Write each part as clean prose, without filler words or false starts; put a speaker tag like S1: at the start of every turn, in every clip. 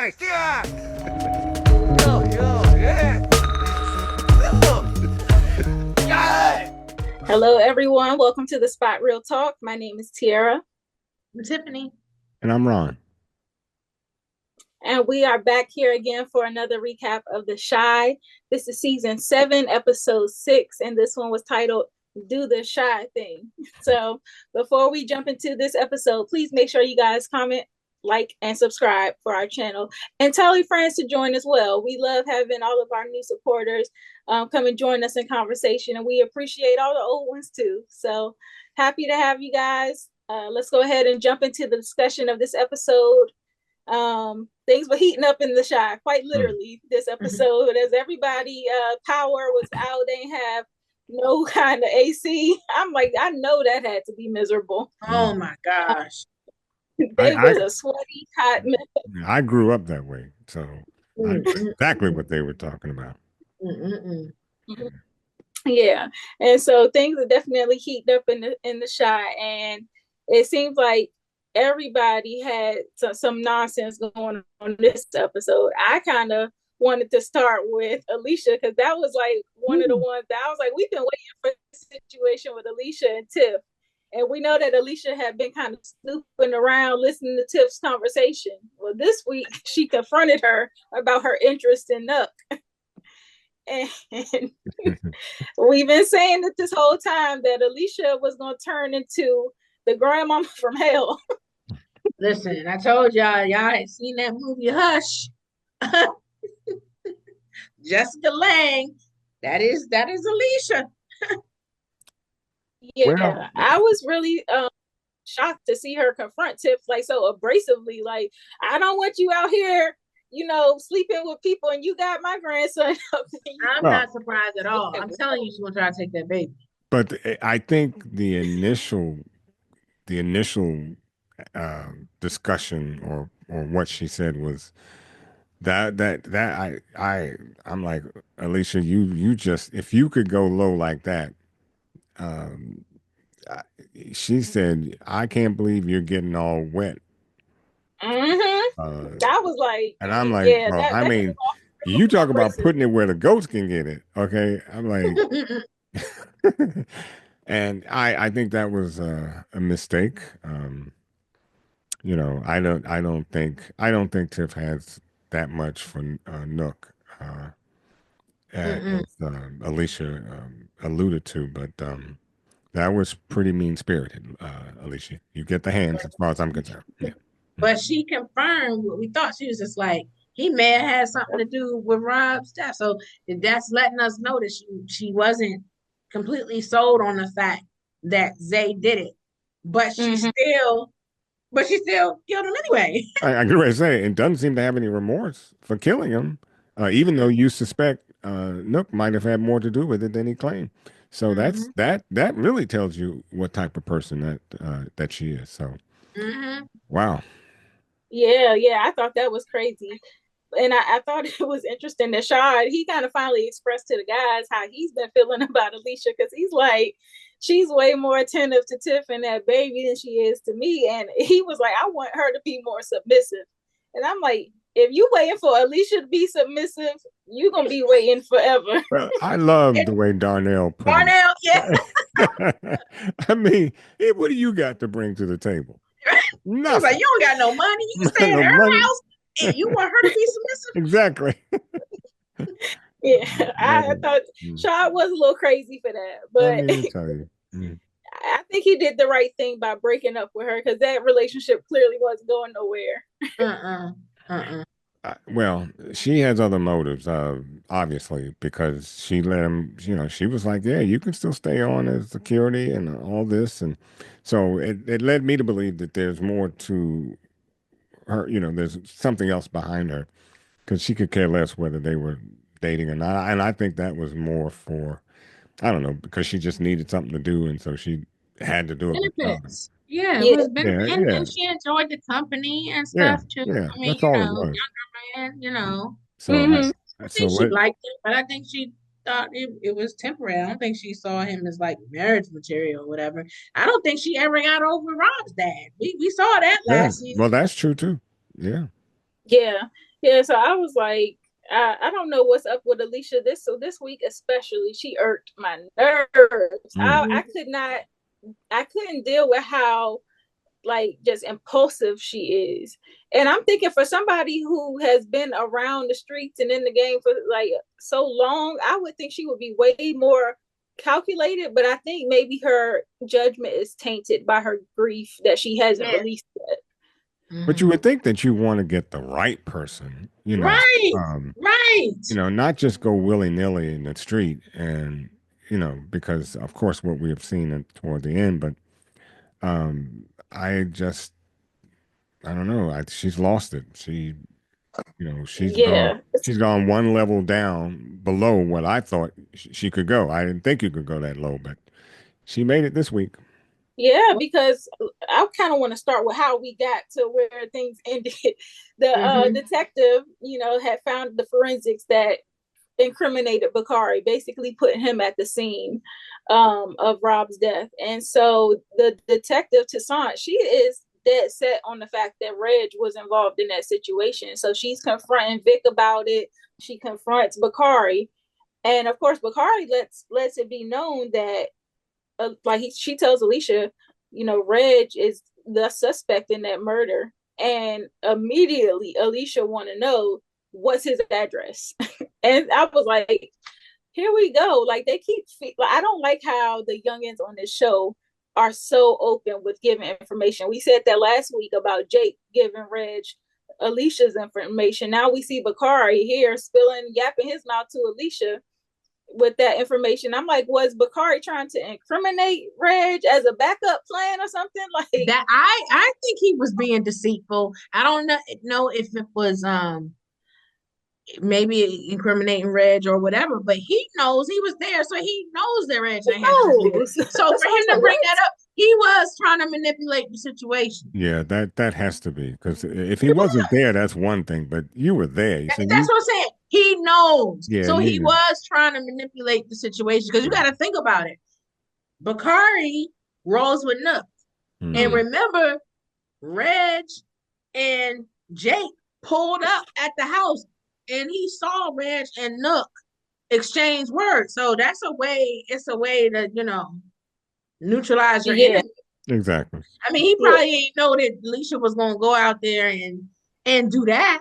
S1: Waithe, yeah. Yo, yeah. Yeah.
S2: Hello, everyone. Welcome to the Spot Real Talk. My name is Tiara.
S3: I'm Tiffany.
S4: And I'm Ron.
S2: And we are back here again for another recap of The Chi. This is season 7, episode 6, and this one was titled Do the Chi Thing. So before we jump into this episode, please make sure you guys comment, like, and subscribe for our channel. And tell your friends to join as well. We love having all of our new supporters come and join us in conversation, and we appreciate all the old ones too. So happy to have you guys. Let's go ahead and jump into the discussion of this episode. Things were heating up in the Chi, quite literally, this episode, as everybody power was out. They didn't have no kind of AC. I'm like, I know that had to be miserable.
S3: Oh my gosh.
S2: They was a sweaty, hot mess.
S4: I grew up that way, so I know exactly what they were talking about.
S2: Yeah, and so things are definitely heating up in the Chi, and it seems like everybody had some nonsense going on this episode. I kind of wanted to start with Alicia, because that was like one of the ones that I was like, we've been waiting for this situation with Alicia and Tiff. And we know that Alicia had been kind of snooping around listening to Tiff's conversation. Well, this week she confronted her about her interest in Nook. And we've been saying that this whole time that Alicia was going to turn into the grandmama from hell.
S3: Listen, I told y'all had seen that movie Hush. Jessica Lange, that is Alicia.
S2: Yeah, well, I was really shocked to see her confront Tiff like so abrasively. Like, I don't want you out here, sleeping with people, and you got my grandson up there.
S3: I'm not surprised at all. I'm telling you, she's gonna try to take that baby.
S4: But I think the initial discussion or what she said was that I'm like, Alicia, you just, if you could go low like that. She said, I can't believe you're getting all wet.
S2: I was like,
S4: and I'm like, yeah, bro, I mean, you talk about putting it where the goats can get it. Okay. I'm like, and I think that was a mistake. I don't think Tiff has that much for Nook, as Alicia alluded to, but that was pretty mean-spirited, Alicia. You get the hands as far as I'm concerned. Yeah.
S3: But she confirmed what we thought. She was just like, he may have had something to do with Rob's death. So that's letting us know that she wasn't completely sold on the fact that Zay did it. But she still killed him anyway.
S4: I could say it doesn't seem to have any remorse for killing him, even though you suspect Nook might have had more to do with it than he claimed. So that really tells you what type of person that she is. So, wow.
S2: Yeah, I thought that was crazy. And I thought it was interesting that Shad, he kind of finally expressed to the guys how he's been feeling about Alicia, because he's like, she's way more attentive to Tiff and that baby than she is to me. And he was like, I want her to be more submissive. And I'm like, if you waiting for Alicia to be submissive, you're going to be waiting forever.
S4: Well, I love the way Darnell put
S3: it. Yeah.
S4: I mean, hey, what do you got to bring to the table?
S3: Nothing. He was like, you don't got no money. You stay in her house and you want her to be submissive?
S4: Exactly.
S2: Yeah, I thought Shad was a little crazy for that. But
S4: let me tell you.
S2: I think he did the right thing by breaking up with her, because that relationship clearly wasn't going nowhere.
S4: Well, she has other motives, obviously, because she let him, she was like, yeah, you can still stay on as security and all this. And so it led me to believe that there's more to her, there's something else behind her, because she could care less whether they were dating or not. And I think that was more for, I don't know, because she just needed something to do. And so she had to do it.
S3: Benefits. Yeah, it was and she enjoyed the company and stuff too.
S4: Yeah,
S3: I mean,
S4: that's all it was.
S3: Younger man,
S4: So
S3: I think she liked him, but I think she thought it was temporary. I don't think she saw him as like marriage material or whatever. I don't think she ever got over Rob's dad. We saw that last season.
S4: Well, that's true too. Yeah.
S2: Yeah, Yeah, so I was like, I don't know what's up with Alicia this week especially. She irked my nerves. I could not, I couldn't deal with how like just impulsive she is. And I'm thinking for somebody who has been around the streets and in the game for like so long, I would think she would be way more calculated, but I think maybe her judgment is tainted by her grief that she hasn't released yet.
S4: But you would think that you want to get the right person,
S3: Right.
S4: Not just go willy nilly in the street, and because of course what we have seen toward the end. But I don't know. She's lost it. She's gone one level down below what I thought she could go. I didn't think you could go that low, but she made it this week.
S2: Yeah, because I kind of want to start with how we got to where things ended. The detective, had found the forensics that incriminated Bakari, basically putting him at the scene of Rob's death. And so the detective Toussaint, she is dead set on the fact that Reg was involved in that situation. So she's confronting Vic about it. She confronts Bakari, and of course Bakari lets it be known that she tells Alicia, Reg is the suspect in that murder. And immediately Alicia want to know what's his address. And I was like, here we go. Like they keep, I don't like how the youngins on this show are so open with giving information. We said that last week about Jake giving Reg Alicia's information. Now we see Bakari here yapping his mouth to Alicia with that information. I'm like, was Bakari trying to incriminate Reg as a backup plan or something like
S3: that? I think he was being deceitful. I don't know if it was maybe incriminating Reg or whatever, but he knows he was there, so he knows that Reg ain't had. So for him to bring that up, he was trying to manipulate the situation.
S4: Yeah, that has to be, because if he wasn't there, that's one thing, but you were there.
S3: That's what I'm saying. He knows.
S4: Yeah,
S3: so he was trying to manipulate the situation, because you got to think about it. Bakari rolls with Nook. And remember, Reg and Jake pulled up at the house and he saw Reg and Nook exchange words. So it's a way to, neutralize your enemy.
S4: Exactly.
S3: I mean, he probably didn't know that Alicia was going to go out there and do that.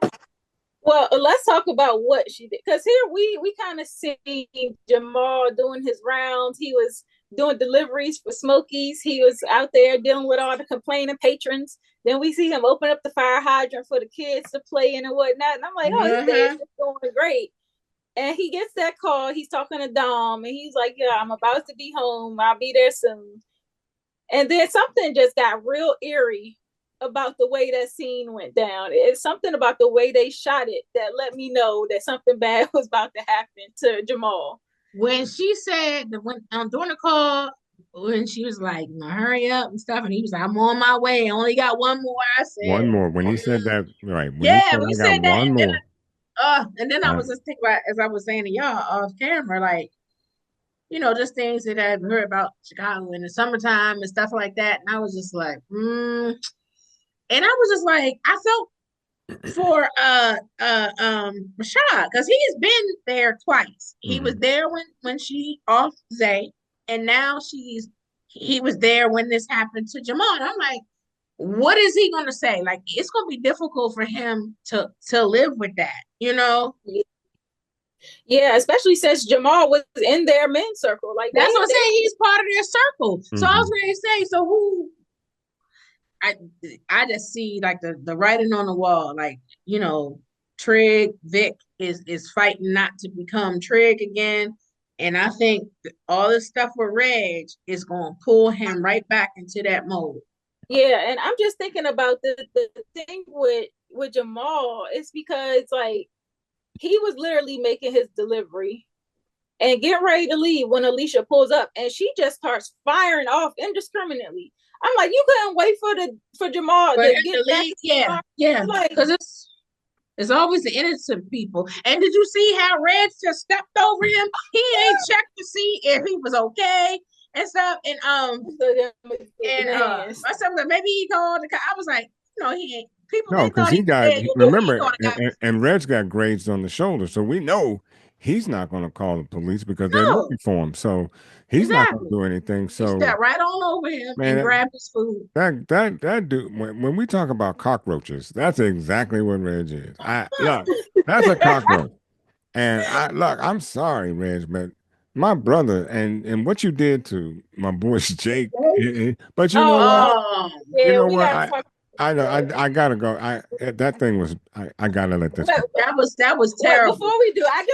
S2: Well, let's talk about what she did. Because here we kind of see Jamal doing his rounds. He was doing deliveries for Smokies. He was out there dealing with all the complaining patrons. Then we see him open up the fire hydrant for the kids to play in and whatnot. And I'm like, his day is going great. And he gets that call. He's talking to Dom. And he's like, yeah, I'm about to be home. I'll be there soon. And then something just got real eerie about the way that scene went down. It's something about the way they shot it that let me know that something bad was about to happen to Jamal.
S3: When she said during the call, when she was like, hurry up and stuff, and he was like, I'm on my way. I only got one more. I said
S4: one more. When he said that, right?
S3: When he said that, one more. And then I was just thinking about, as I was saying to y'all off camera, like, just things that I've heard about Chicago in the summertime and stuff like that. And I was just like, And I was just like, I felt for Rashad, because he has been there twice. He was there when she off Zay, and now he was there when this happened to Jamal. And I'm like, what is he gonna say? Like, it's gonna be difficult for him to live with that,
S2: Yeah, especially since Jamal was in their men's circle. Like
S3: that's what I'm saying. He's part of their circle. So I was ready to say, so who? I just see like the writing on the wall, like, Trig, Vic is fighting not to become Trig again. And I think all this stuff with Reg is going to pull him right back into that mode.
S2: Yeah, and I'm just thinking about the thing with Jamal. It's because like he was literally making his delivery and getting ready to leave when Alicia pulls up, and she just starts firing off indiscriminately. I'm like, you couldn't wait for Jamal to get back.
S3: Yeah, because it's always the innocent people. And did you see how Reg just stepped over him? He ain't checked to see if he was okay and stuff. And I said, maybe he called. I was like, he ain't. People
S4: No,
S3: they
S4: because
S3: thought
S4: he
S3: he was
S4: got,
S3: dead. You know he
S4: remember,
S3: gonna got
S4: and Red's got grazed on the shoulder. So we know he's not going to call the police because they're
S3: no,
S4: looking for him. So he's not going to
S3: exactly.
S4: do anything.
S3: He
S4: So,
S3: stepped right on over him and
S4: man,
S3: grabbed his food.
S4: that dude, when we talk about cockroaches, that's exactly what Reg is. Look, that's a cockroach. And I'm sorry, Reg, but my brother and what you did to my boy Jake, but you know what?
S3: Oh,
S4: You
S2: Yeah,
S4: know
S2: we
S4: what?
S2: gotta talk.
S4: I know I gotta go. That thing was I gotta let this go.
S3: that was
S2: Wait,
S3: terrible.
S2: before we do, I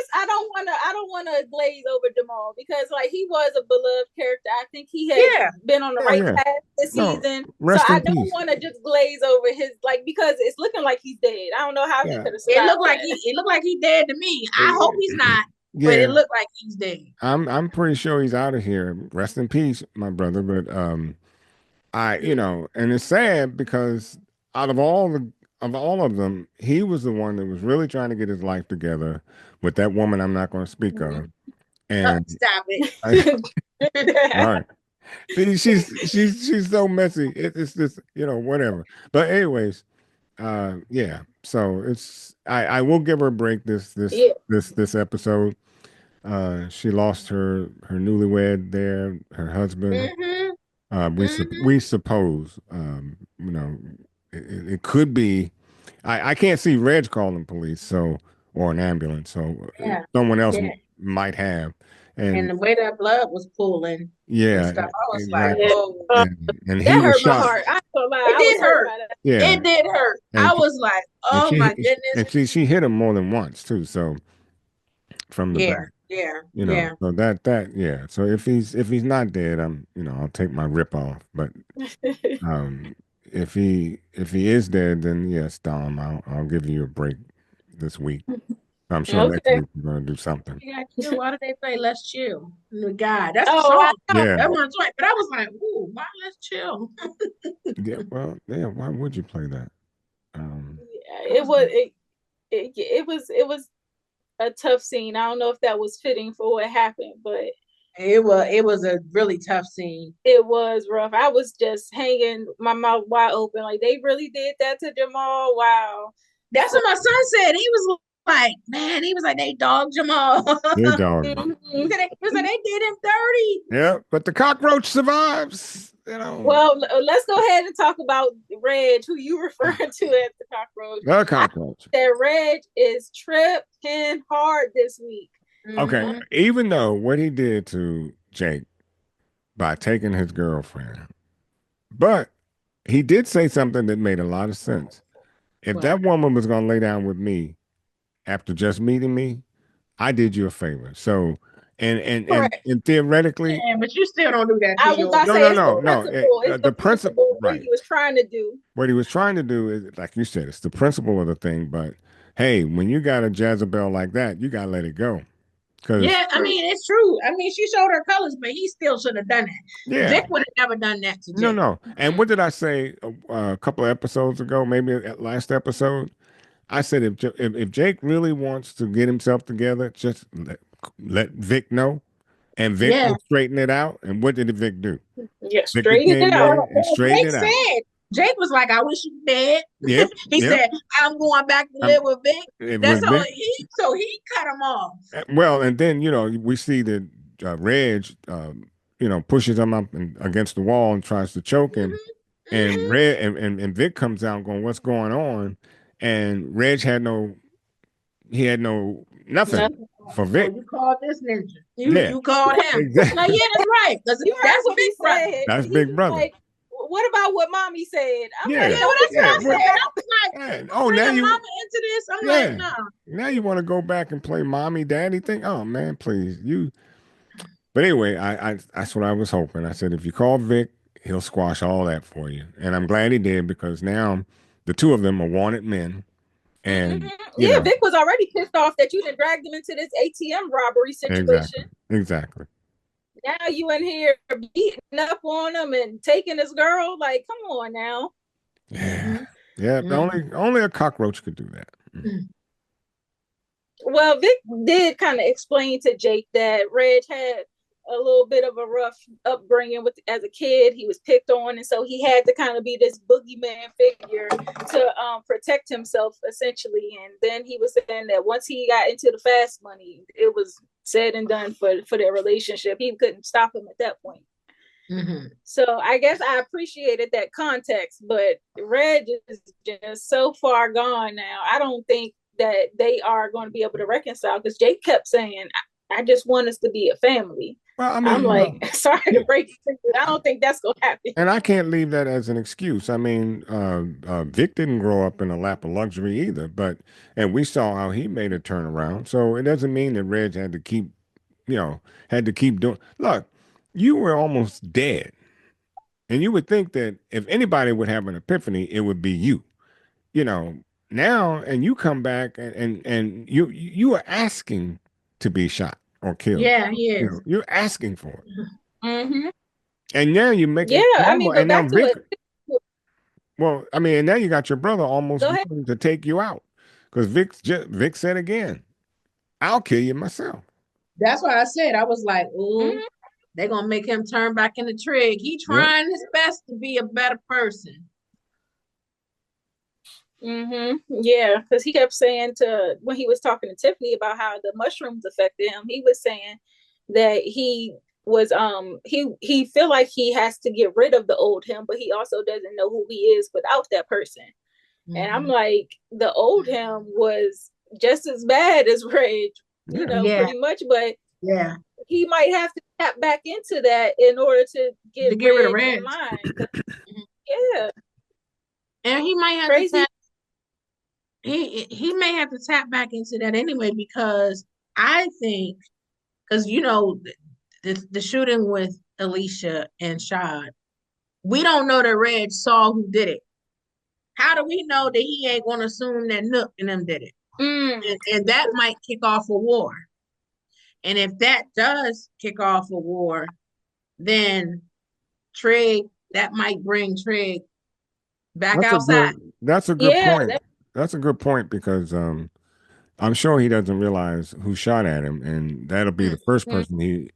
S2: don't wanna glaze over Jamal because like he was a beloved character. I think he has
S3: Yeah.
S2: been on the
S4: Yeah,
S2: right
S4: yeah.
S2: path this
S4: No,
S2: season. So
S4: rest
S2: I
S4: in
S2: don't
S4: peace.
S2: want to just glaze over his like because it's looking like he's dead. I don't know how he
S4: Yeah.
S2: could have
S3: It
S2: survived.
S3: looked like he dead to me. I hope he's not, but
S4: Yeah,
S3: it looked like he's dead.
S4: I'm pretty sure he's out of here. Rest in peace, my brother. But and it's sad because out of all of them, he was the one that was really trying to get his life together with that woman I'm not going to speak of. And
S3: Stop it.
S4: all right. See, she's so messy. It's just, whatever. But anyways, yeah. So I will give her a break
S2: Yeah.
S4: this episode. She lost her newlywed there, her husband.
S3: Mhm.
S4: We suppose, it could be. I can't see Reg calling police, or an ambulance, so
S3: Yeah.
S4: someone else
S3: Yeah.
S4: might have.
S3: And
S4: And
S3: the way that blood was pooling and
S4: yeah,
S3: stuff, I was like,
S4: exactly.
S3: oh,
S4: And he
S2: That
S4: was
S2: hurt my
S4: shot.
S2: heart. I ain't gonna lie.
S3: it
S2: I
S3: did
S2: was hurt
S3: hurt.
S2: by that.
S4: Yeah,
S3: It did hurt.
S4: and
S3: I was like,
S4: and
S3: oh
S4: she
S3: my goodness.
S4: and she hit him more than once too. So from the
S3: Yeah,
S4: back,
S3: yeah,
S4: you know.
S3: yeah.
S4: So yeah. So if he's not dead, I'll take my rip off. But if he is dead, then yes, Dom, I'll give you a break this week. I'm sure next
S2: Okay.
S4: week we're gonna do something.
S3: Yeah, chill. Why did they play Let's Chill? The guy. That's the
S2: Oh,
S3: song.
S4: Yeah,
S3: That's my joint. But I was like, ooh, why Let's Chill?
S4: yeah. Well, yeah. Why would you play that?
S2: it was a tough scene. I don't know if that was fitting for what happened, but
S3: It was a really tough scene.
S2: it was rough. I was just hanging my mouth wide open. Like they really did that to Jamal. Wow.
S3: That's what my son said. He was like, man, he was like, they dogged Jamal.
S4: Good dog.
S2: Mhm.
S3: He was like, they did him dirty.
S4: Yeah, but the cockroach survives.
S2: Well, let's go ahead and talk about Reg, who you referring to as the cockroach.
S4: The cockroach.
S2: That Reg is tripping hard this week.
S4: Okay,
S3: Mhm.
S4: even though what he did to Jake by taking his girlfriend, but he did say something that made a lot of sense. If
S3: What?
S4: that woman was going to lay down with me after just meeting me, I did you a favor. So, and theoretically,
S3: Yeah, but you still don't do that
S2: I
S3: to
S2: was
S3: your
S2: about to say
S4: no.
S2: it's the principle what
S4: right.
S2: he was trying to do.
S4: What he was trying to do is, like you said, it's the principle of the thing. But hey, when you got a Jezebel like that, you got to let it go.
S3: Yeah, I mean, it's true. I mean, she showed her colors, but he still should have done that.
S4: Yeah.
S3: Vic would have never done that to Jake.
S4: No. And what did I say a couple of episodes ago? Maybe last episode, I said if Jake really wants to get himself together, just let Vic know, and Vic will straighten it out. And what did Vic do?
S2: Yeah,
S4: Vic
S2: straighten
S4: came
S2: it out.
S4: there and straightened
S3: Jake
S4: it out.
S3: said, Jake was like, I wish you were dead.
S4: Yep.
S3: He said, I'm going back to live with Vic. That's all so he cut him off.
S4: Well, and then we see that Reg pushes him up against the wall and tries to choke him. And and Vic comes out going, what's going on? And Reg had nothing for Vic.
S3: So you called this ninja.
S4: Yeah.
S3: You called him.
S4: Exactly.
S3: Like, yeah, that's right. Because
S2: That's
S3: that's Big Brother.
S2: said.
S4: That's
S2: He
S4: Big
S2: was
S4: Brother.
S2: like, what about what mommy said? I'm
S4: Yeah.
S2: like,
S3: Yeah, well, that's what I said. I was like,
S4: Oh, now
S3: bringing
S4: you
S3: mama into this. I'm like, no.
S4: now you want to go back and play mommy daddy thing? Oh man, please. But anyway, I that's what I was hoping. I said if you call Vic, he'll squash all that for you. And I'm glad he did because now the two of them are wanted men. And
S2: Vic was already pissed off that you didn't drag them into this ATM robbery situation.
S4: Exactly.
S2: Now you in here beating up on him and taking his girl. Like, come on now.
S4: Yeah. Yeah. Only a cockroach could do that.
S2: Well, Vic did kind of explain to Jake that Reg had a little bit of a rough upbringing as a kid. He was picked on, and so he had to kind of be this boogeyman figure to protect himself, essentially. And then he was saying that once he got into the fast money, it was said and done for their relationship. He couldn't stop him at that point.
S3: Mm-hmm.
S2: So I guess I appreciated that context, but Reg is just so far gone now. I don't think that they are going to be able to reconcile, because Jake kept saying, I just want us to be a family.
S4: Well, I mean,
S2: I'm like, sorry to break it to you, I don't think that's going to happen.
S4: and I can't leave that as an excuse. I mean, Vic didn't grow up in a lap of luxury either, and we saw how he made a turnaround. So it doesn't mean that Reg had to keep doing. Look, you were almost dead, and you would think that if anybody would have an epiphany, it would be you. Now, and you come back and you are asking to be shot or killed.
S3: Yeah, he is.
S4: You're asking for it.
S2: Mm-hmm.
S4: And now you make it
S2: I mean, but
S4: and now
S2: back to
S4: Vic,
S2: it.
S4: well, I mean, and now you got your brother almost
S2: Go ahead.
S4: willing to take you out, because Vic said again, "I'll kill you myself."
S3: That's why I said, I was like, ooh,
S2: Mhm.
S3: they're gonna make him turn back into Trig. He trying his best to be a better person.
S2: Mm-hmm. Yeah, because he kept saying when he was talking to Tiffany about how the mushrooms affected him, he was saying that he was he feel like he has to get rid of the old him, but he also doesn't know who he is without that person.
S3: Mm-hmm.
S2: And I'm like, the old him was just as bad as Reg, pretty much, but
S3: yeah,
S2: he might have to tap back into that in order to get
S3: rid of
S2: Reg
S3: Reg.
S2: in line. Yeah,
S3: and he might have
S2: crazy.
S3: to tap. He may have to tap back into that anyway, because I think, because the shooting with Alicia and Shad, we don't know that Reg saw who did it. How do we know that he ain't gonna assume that Nook and them did it? And that might kick off a war. And if that does kick off a war, then Trig, that might bring Trig back outside.
S4: That's a good point. That's a good point, because I'm sure he doesn't realize who shot at him, and that'll be the first person he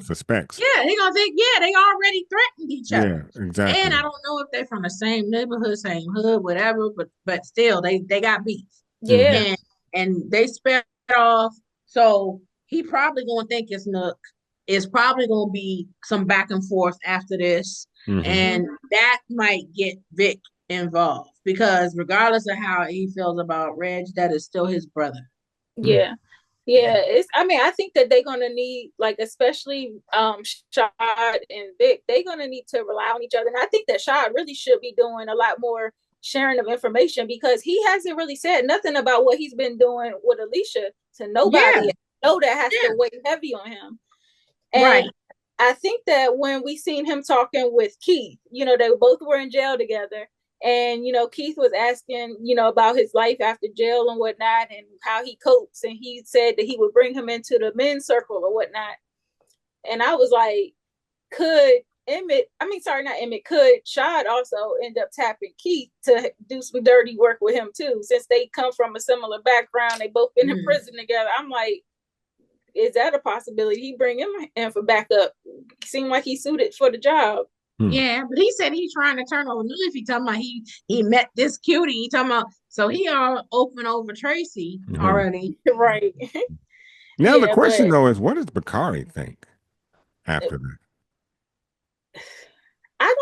S4: suspects.
S3: Yeah, he gonna think, they already threatened each other.
S4: Yeah, exactly.
S3: And I don't know if they're from the same neighborhood, same hood, whatever, but still they got beef.
S2: Yeah.
S3: And they sped off. So he probably gonna think it's Nook. It's probably gonna be some back and forth after this.
S4: Mm-hmm.
S3: And that might get Vic involved, because regardless of how he feels about Reg, that is still his brother.
S2: Yeah. I think that they're gonna need, like, especially Shad and Vic, they're gonna need to rely on each other. And I think that Shad really should be doing a lot more sharing of information, because he hasn't really said nothing about what he's been doing with Alicia to nobody.
S3: Yeah.
S2: Know that has to weigh heavy on him. And I think that when we seen him talking with Keith, they both were in jail together. And, Keith was asking, about his life after jail and whatnot, and how he copes. And he said that he would bring him into the men's circle or whatnot. And I was like, could Shad also end up tapping Keith to do some dirty work with him too, since they come from a similar background? They both been in prison together. I'm like, is that a possibility? He bring him in for backup. Seemed like he's suited for the job.
S3: Yeah, but he said he's trying to turn over new leaf. He talking about he met this cutie. He talking about, so he all open over Tracy already.
S2: Right.
S4: Now the question though is, what does Bakari think after that?
S2: I'm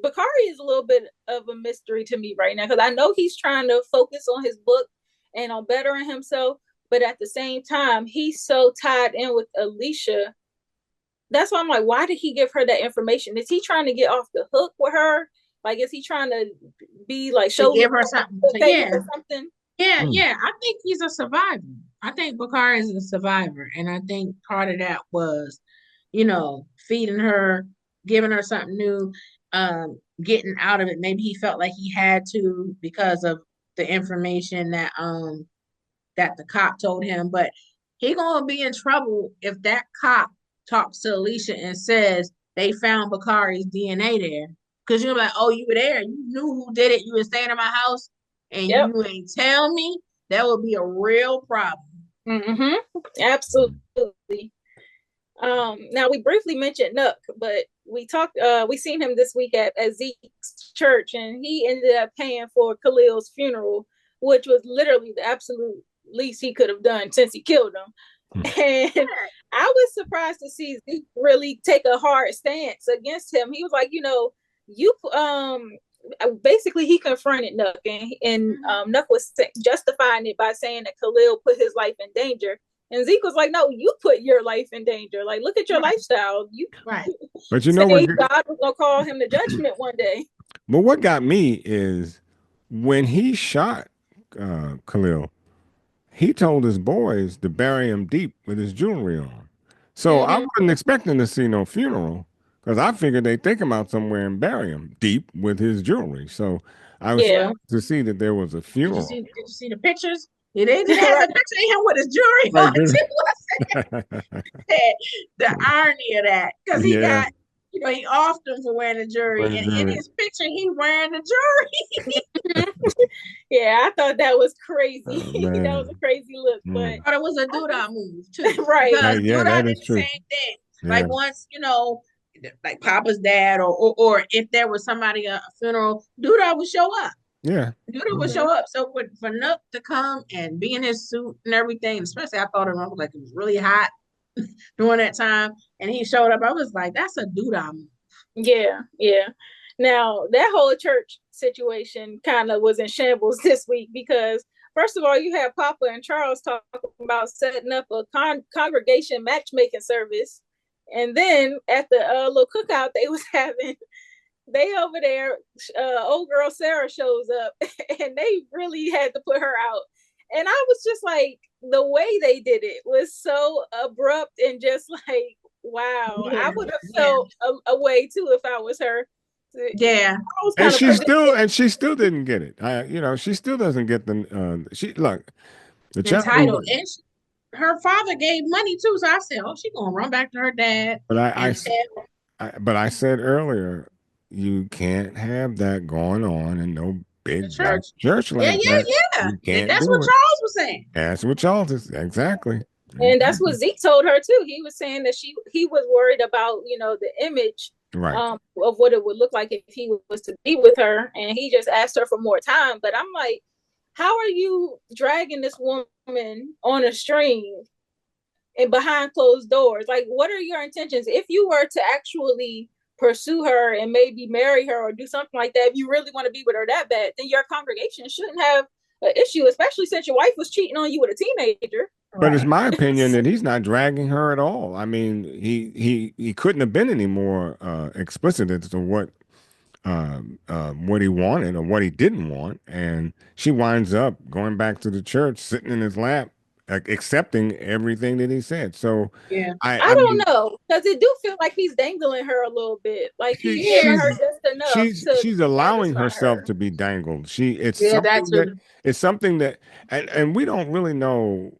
S2: Bakari is a little bit of a mystery to me right now, because I know he's trying to focus on his book and on bettering himself, but at the same time, he's so tied in with Alicia. That's why I'm like, why did he give her that information? Is he trying to get off the hook with her? Like, is he trying to be like, give her something?
S3: Something? Yeah. I think he's a survivor. I think Bakari is a survivor. And I think part of that was, feeding her, giving her something new, getting out of it. Maybe he felt like he had to, because of the information that the cop told him. But he gonna be in trouble if that cop talks to Alicia and says they found Bakari's DNA there. Because you're like, oh, you were there. You knew who did it. You were staying in my house and you ain't tell me. That would be a real problem.
S2: Mm-hmm. Absolutely. Now we briefly mentioned Nook, but we seen him this week at Zeke's church, and he ended up paying for Khalil's funeral, which was literally the absolute least he could have done since he killed him. And I was surprised to see Zeke really take a hard stance against him. He was like, you basically he confronted Nook, and Nook was justifying it by saying that Khalil put his life in danger. And Zeke was like, no, you put your life in danger. Like, look at your lifestyle. You
S3: Right.
S4: But you know what?
S2: God was going to call him to judgment one day.
S4: But what got me is when he shot Khalil, he told his boys to bury him deep with his jewelry on. So I wasn't expecting to see no funeral because I figured they'd take him out somewhere and bury him deep with his jewelry. So I was surprised to see that there was a funeral.
S3: Did you see the pictures? They did have a picture of him with his jewelry on too. The irony of that, because he got, he offed him for wearing the jewelry, and in his picture, he wearing the jewelry.
S2: Yeah, I thought that was crazy. That was a crazy look, but
S3: it was a doodah move too,
S2: right?
S3: Doodah
S4: that
S3: did
S4: is
S3: the
S4: true.
S3: same thing. Like once, like Papa's dad, or if there was somebody at a funeral, Doodah would show up.
S4: Yeah.
S3: Doodah would show up. So for Nook to come and be in his suit and everything, especially I thought it was like it was really hot during that time, and he showed up, I was like, that's a Doodah move.
S2: Yeah. Now that whole church situation kind of was in shambles this week because first of all, you had Papa and Charles talking about setting up a congregation matchmaking service, and then at the little cookout they was having. They over there, old girl Sarah shows up, and they really had to put her out. And I was just like, the way they did it was so abrupt and just like, wow. I would have felt a way too if I was her.
S3: Yeah,
S4: and she still didn't get it. She still doesn't get the the
S3: title, and her father gave money too. So I said, oh, she's gonna run back to her dad.
S4: But I said earlier, you can't have that going on in no big church like that.
S3: Yeah. That's what Charles was saying.
S4: That's what Charles is exactly.
S2: And that's what Zeke told her too. He was saying that he was worried about the image of what it would look like if he was to be with her, and he just asked her for more time. But I'm like, how are you dragging this woman on a string and behind closed doors? Like, what are your intentions? If you were to actually pursue her and maybe marry her or do something like that, if you really want to be with her that bad, then your congregation shouldn't have an issue, especially since your wife was cheating on you with a teenager.
S4: But it's my opinion that he's not dragging her at all. I mean, he couldn't have been any more explicit as to what he wanted or what he didn't want, and she winds up going back to the church, sitting in his lap, accepting everything that he said. So
S2: I don't know, because it do feel like he's dangling her a little bit. Like he's giving her just enough.
S4: She's allowing herself to be dangled. It's something that, and we don't really know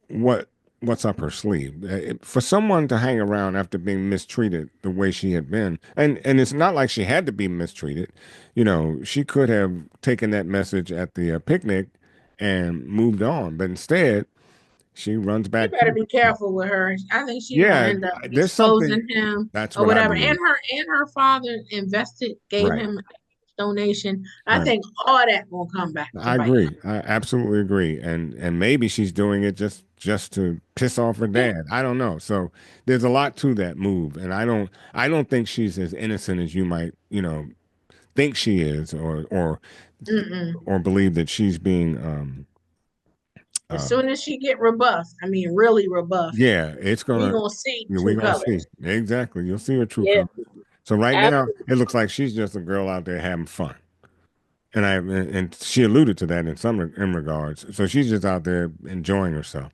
S4: what's up her sleeve. For someone to hang around after being mistreated the way she had been, and it's not like she had to be mistreated. She could have taken that message at the picnic and moved on, but instead she runs back.
S3: You better be careful with her. I think she will end up exposing him or whatever. And her father gave him a donation. I think all that will come back.
S4: I agree. I absolutely agree. And maybe she's doing it just to piss off her dad. I don't know. So there's a lot to that move, and I don't think she's as innocent as you might think she is, or believe that she's being
S3: as soon as she get rebuffed, I mean really rebuffed.
S4: Yeah, we're gonna see true colors. Exactly. You'll see her true colors. So now it looks like she's just a girl out there having fun. And she alluded to that in regards. So she's just out there enjoying herself.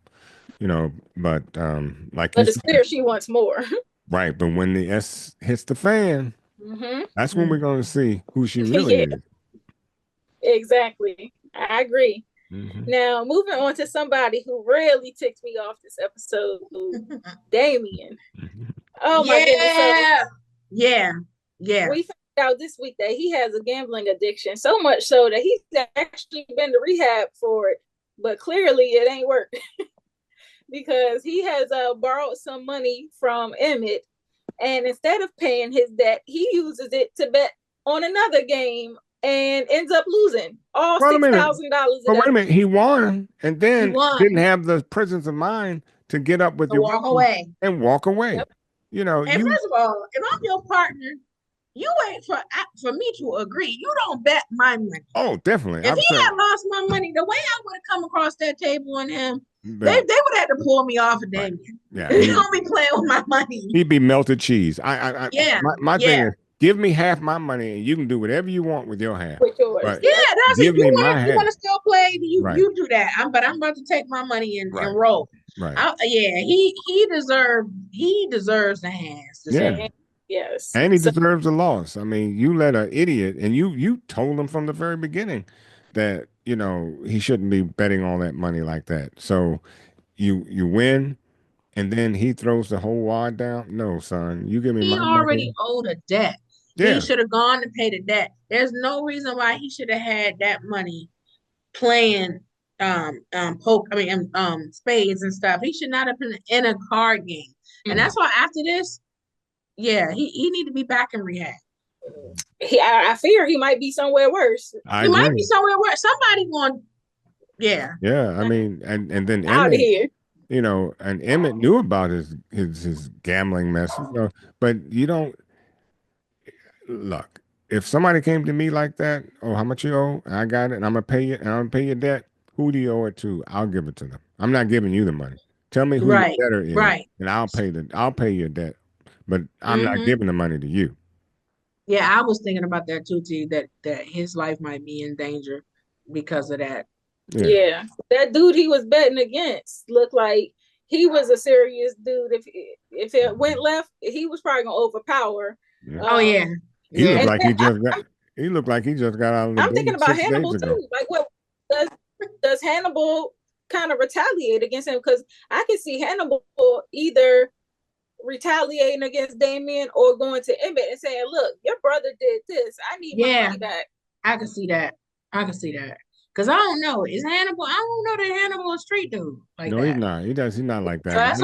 S4: But
S2: it's clear she wants more.
S4: Right, but when the S hits the fan, that's when we're going to see who she really is.
S2: Exactly. I agree. Now, moving on to somebody who really ticked me off this episode, Damien. Oh my goodness.
S3: Yeah.
S2: We found out this week that he has a gambling addiction, so much so that he's actually been to rehab for it, but clearly it ain't worked. because he has borrowed some money from Emmett, and instead of paying his debt, he uses it to bet on another game and ends up losing all $6,000.
S4: But wait a minute, he won and then
S3: He won.
S4: didn't have the presence of mind to get up with
S3: To
S4: your
S3: walk away.
S4: and walk away.
S2: Yep.
S4: You know,
S3: And first of all, if I'm your partner, you wait for me to agree. You don't bet my money.
S4: Oh, definitely.
S3: If he had lost my money, the way I would have come across that table on him, they would have to pull me off of Damien.
S4: Yeah,
S3: He don't be playing with my money.
S4: He'd be melted cheese. My thing is, give me half my money and you can do whatever you want with your half.
S2: With yours.
S4: But
S3: Yeah, that's
S4: give
S3: it. You
S4: me my half.
S3: want to still play? You
S4: Right.
S3: you do that. But I'm about to take my money and roll.
S4: Right.
S3: He deserves the hands.
S4: Yeah.
S2: Yes.
S4: And he deserves a loss. I mean, you let an idiot, and you told him from the very beginning that, you know, he shouldn't be betting all that money like that. So you win, and then he throws the whole wad down. No, son, you give me
S3: He
S4: my
S3: already
S4: money.
S3: owed a debt.
S4: Yeah.
S3: He should have gone to pay the debt. There's no reason why he should have had that money playing spades and stuff. He should not have been in a card game. And that's why after this, he need to be back in rehab.
S2: I fear he might be somewhere worse.
S4: I agree.
S3: Might be somewhere worse. Somebody going,
S4: Yeah, I mean, and then
S2: out of
S4: Emmett,
S2: here.
S4: you know, and Emmett knew about his gambling mess, you know, but you don't look. If somebody came to me like that, oh, how much you owe? I got it, and I'm gonna pay you, and I'm gonna pay your debt. Who do you owe it to? I'll give it to them. I'm not giving you the money. Tell me who your debtor is, and I'll pay your debt. But I'm not giving the money to you.
S3: Yeah, I was thinking about that too, T, that his life might be in danger because of that.
S2: Yeah. That dude he was betting against looked like he was a serious dude. If it went left, he was probably gonna overpower.
S4: Yeah.
S3: Oh yeah.
S4: He looked like he just got. He looked like he just got out of the.
S2: I'm thinking about Hannibal too. Like, what does Hannibal kind of retaliate against him? Because I can see Hannibal either retaliating against Damien or going to Emmett and saying, "Look, your brother did this. I need my money back."
S3: I can see that. Because I don't know. Is Hannibal? I don't know that Hannibal is a street dude like that.
S4: No, he's not. He's not like that.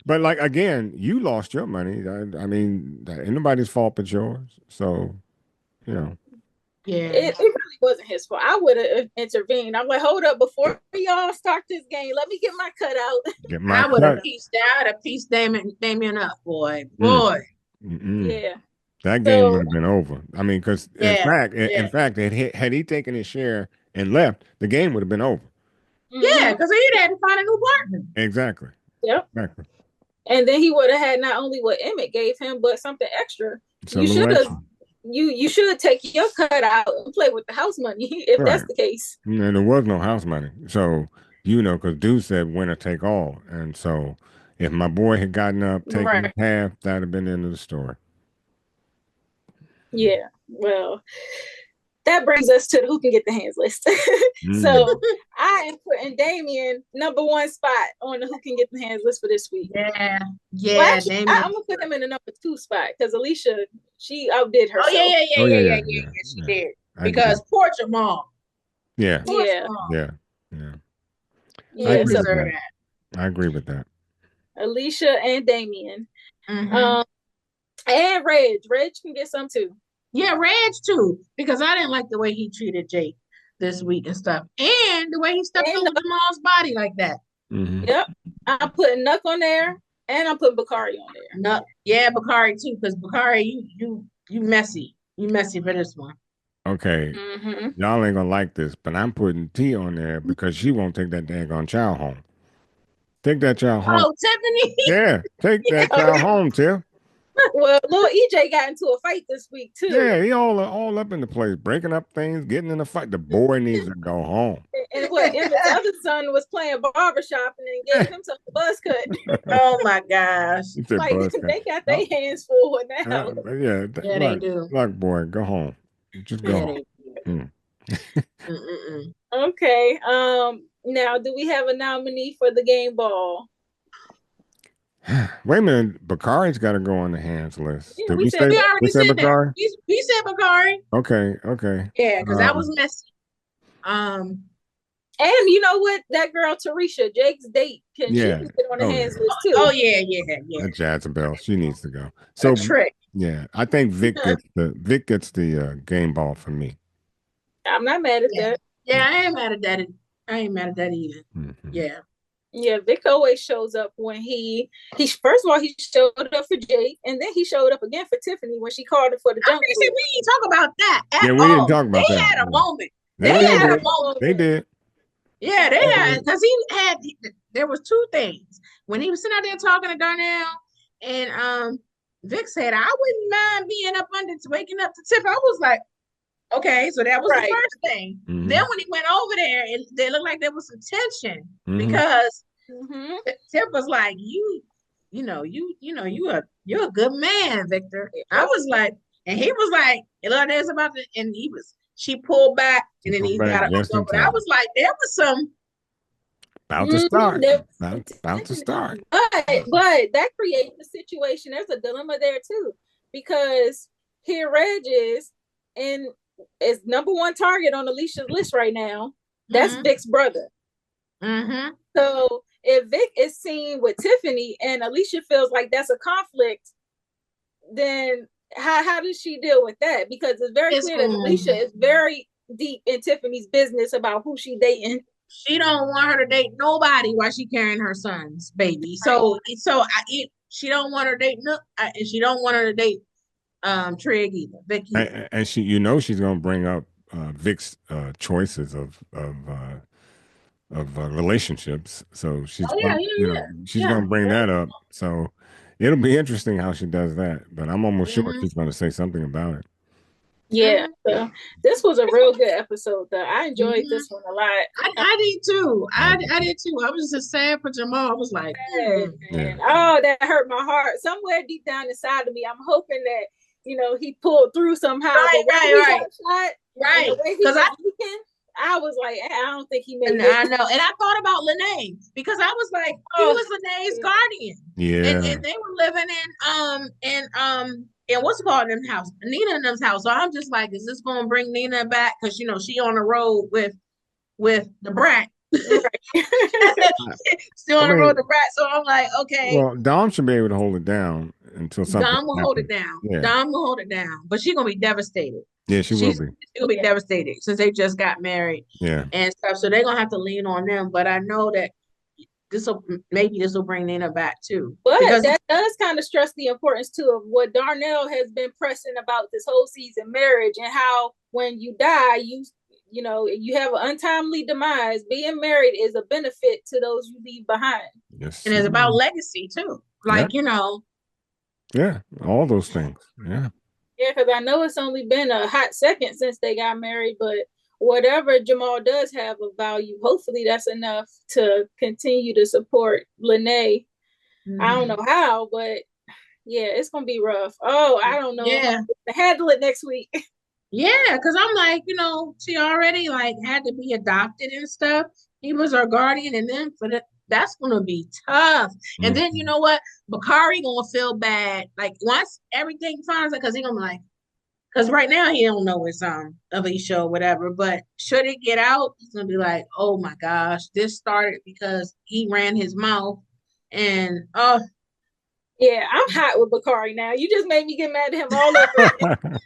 S4: But like again, you lost your money. I mean, ain't nobody's fault but yours. So, you know.
S2: Yeah, it really wasn't his fault. I would have intervened. I'm like, hold up, before y'all start this game, let me get my cut out.
S3: I would have pieced Damien up, boy.
S2: Yeah.
S4: That game would have been over. I mean, because in fact, had he taken his share and left, the game would have been over.
S3: Yeah, because he'd had to find a new partner.
S4: Exactly.
S2: Yep.
S4: Exactly.
S2: And then he would have had not only what Emmett gave him, but something extra. You should take your cut out and play with the house money if that's the case.
S4: And there was no house money. So, you know, because dude said winner take all. And so if my boy had gotten up, taken half, that'd have been the end of the story.
S2: Yeah. Well, that brings us to the who can get the hands list. So I am putting Damien #1 spot on the who can get the hands list for this week.
S3: Yeah.
S2: Well, actually, I'm gonna put him in the #2 spot because Alicia, she outdid herself.
S3: Yeah, she did. Because poor Jamal.
S4: Yeah.
S2: Yeah.
S4: I agree with that.
S2: Alicia and Damien. And Reg can get some too.
S3: Yeah, Reg too, because I didn't like the way he treated Jake this week and stuff, and the way he stepped over Jamal's body like that.
S2: Yep, I'm putting Nuck on there, and I'm putting Bakari on there.
S3: Nuck, yeah, Bakari too, because Bakari, you messy for this one.
S4: Okay, y'all ain't gonna like this, but I'm putting T on there because she won't take that daggone child home. Take that child home.
S3: Oh, Tiffany.
S4: Yeah, take that child home, Tiff.
S2: Well, little EJ got into a fight this week too.
S4: Yeah, he all up in the place, breaking up things, getting in a fight. The boy needs to go home.
S2: And his other son was playing barbershop and then gave himself a buzz cut.
S3: Oh my gosh!
S2: Like they got their hands full now.
S3: They do.
S4: Look, boy, go home. Just go home.
S2: Okay. Now, do we have a nominee for the game ball?
S4: Wait a minute, Bakari's got to go on the hands list.
S2: Yeah,
S4: we said Bakari?
S3: We said Bakari.
S4: Okay.
S3: Yeah, because that was messy.
S2: And And you know what? That girl Tarisha, Jake's date, she can get on the hands list too.
S3: Oh yeah.
S4: That Jezebel, she needs to go.
S3: A
S4: So
S3: trick.
S4: yeah, I think Vic gets the game ball for me.
S2: I'm not mad at that.
S3: Yeah, I ain't mad at that. I ain't mad at that either.
S4: Mm-hmm.
S3: Yeah.
S2: Yeah, Vic always shows up when he first of all he showed up for Jake, and then he showed up again for Tiffany when she called him for the junk.
S3: We didn't talk about that at all.
S4: We didn't talk about
S3: they
S4: that.
S3: Had a moment.
S4: They
S3: had a moment.
S4: They did.
S3: Yeah, they had, because there was two things. When he was sitting out there talking to Darnell, and Vic said, I wouldn't mind being up under waking up to Tiff. I was like, okay, so that was the first thing.
S4: Mm-hmm.
S3: Then when he went over there, it looked like there was some tension because Tiff was like, you're a good man, Victor. I was like, and he was like, there's about the, and she pulled back, and then he got up. But I was like, there was some
S4: about to start. About to start.
S2: But that creates a situation. There's a dilemma there too, because here Reg is number one target on Alicia's list right now. That's Vic's brother. So if Vic is seen with Tiffany and Alicia feels like that's a conflict, then how does she deal with that? Because it's very clear that Alicia is very deep in Tiffany's business about who she dating.
S3: She don't want her to date nobody while she carrying her son's baby. So she don't want her to date Nook, and she don't want her to date Trig either. Vic either.
S4: And she, she's gonna bring up Vic's choices of relationships. So she's she's gonna bring that up. So it'll be interesting how she does that. But I'm almost sure she's gonna say something about it.
S2: Yeah, so this was a real good episode though. I enjoyed this one a lot.
S3: I did too. I did too. I was just sad for Jamal. I was like,
S2: oh, that hurt my heart. Somewhere deep down inside of me, I'm hoping that he pulled through somehow.
S3: Right.
S2: Because I was like, I don't think he made it.
S3: I know. And I thought about Lene because I was like, he was Lene's guardian.
S4: Yeah.
S3: And they were living in what's it called in them house? Nina and them's house. So I'm just like, is this gonna bring Nina back? Because she on the road with the brat. Still on the road with the brat. So I'm like, okay.
S4: Well, Dom should be able to hold it down until something.
S3: Dom will hold it down.
S4: Yeah.
S3: Dom will hold it down. But she's gonna be devastated.
S4: Yeah, she will be.
S3: She'll be devastated since they just got married.
S4: Yeah.
S3: And stuff. So they're gonna have to lean on them. But I know that this will bring Nina back too.
S2: But that does kind of stress the importance too of what Darnell has been pressing about this whole season, marriage, and how when you die, you have an untimely demise. Being married is a benefit to those you leave behind.
S4: Yes.
S3: And it's about legacy too. Like,
S4: Yeah, all those things. Yeah.
S2: Yeah, because I know it's only been a hot second since they got married, but whatever Jamal does have of value, hopefully that's enough to continue to support Lene. I don't know how, but yeah, it's gonna be rough. Oh, I don't know.
S3: Yeah,
S2: to handle it next week.
S3: Yeah, because I'm like, she already had to be adopted and stuff. He was her guardian, and then that's gonna be tough. And then you know what? Bakari gonna feel bad. Like once everything finds out, because he gonna be like, because right now he don't know it's Alicia or whatever. But should it get out, he's gonna be like, oh my gosh, this started because he ran his mouth, and
S2: yeah, I'm hot with Bakari now. You just made me get mad at him all over again.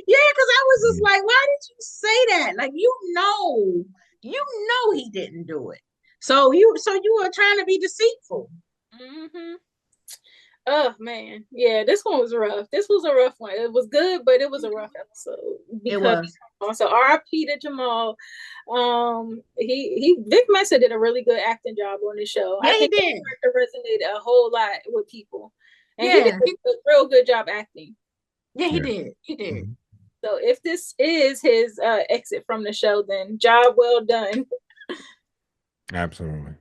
S3: Yeah, because I was just like, why did you say that? Like, you know he didn't do it. So you were trying to be deceitful.
S2: Oh man, yeah, this one was rough. This was a rough one. It was good, but it was a rough episode.
S3: It was.
S2: Also, R.I.P. to Jamal. Vic Mensa did a really good acting job on this show.
S3: Yeah,
S2: I think
S3: he did.
S2: It resonated a whole lot with people, and he did a real good job acting.
S3: Yeah, he did. He did.
S2: So if this is his exit from the show, then job well done.
S4: Absolutely.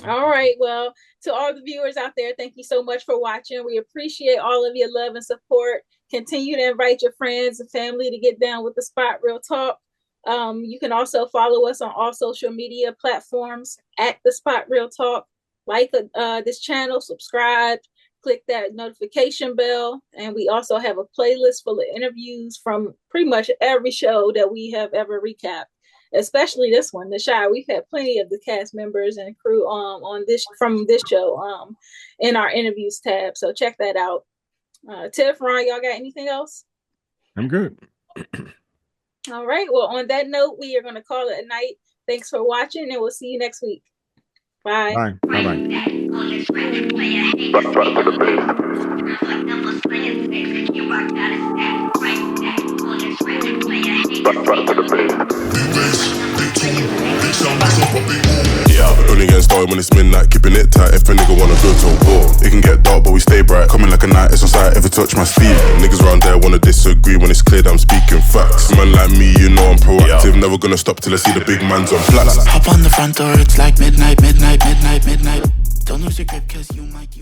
S2: All right. Well, to all the viewers out there, thank you so much for watching. We appreciate all of your love and support. Continue to invite your friends and family to get down with the Spot Real Talk. You can also follow us on all social media platforms at the Spot Real Talk. Like this channel, subscribe, click that notification bell. And we also have a playlist full of interviews from pretty much every show that we have ever recapped. especially this one, The Shy. We've had plenty of the cast members and crew on this from this show in our interviews tab. So check that out. Tiff, Ron, y'all got anything else?
S4: I'm good.
S2: All right. Well, on that note, we are going to call it a night. Thanks for watching, and we'll see you next week. Bye.
S4: Bye. Bye-bye.
S5: Yeah, only getting started when it's midnight, keeping it tight if a nigga wanna go to war. It can get dark but we stay bright, coming like a night, it's on sight, ever touch my sleeve. Niggas around there wanna disagree when it's clear that I'm speaking facts. Man like me, you know I'm proactive, never gonna stop till I see the big man's on flats.
S6: Hop on the front door, it's like midnight. Don't lose your grip cause you might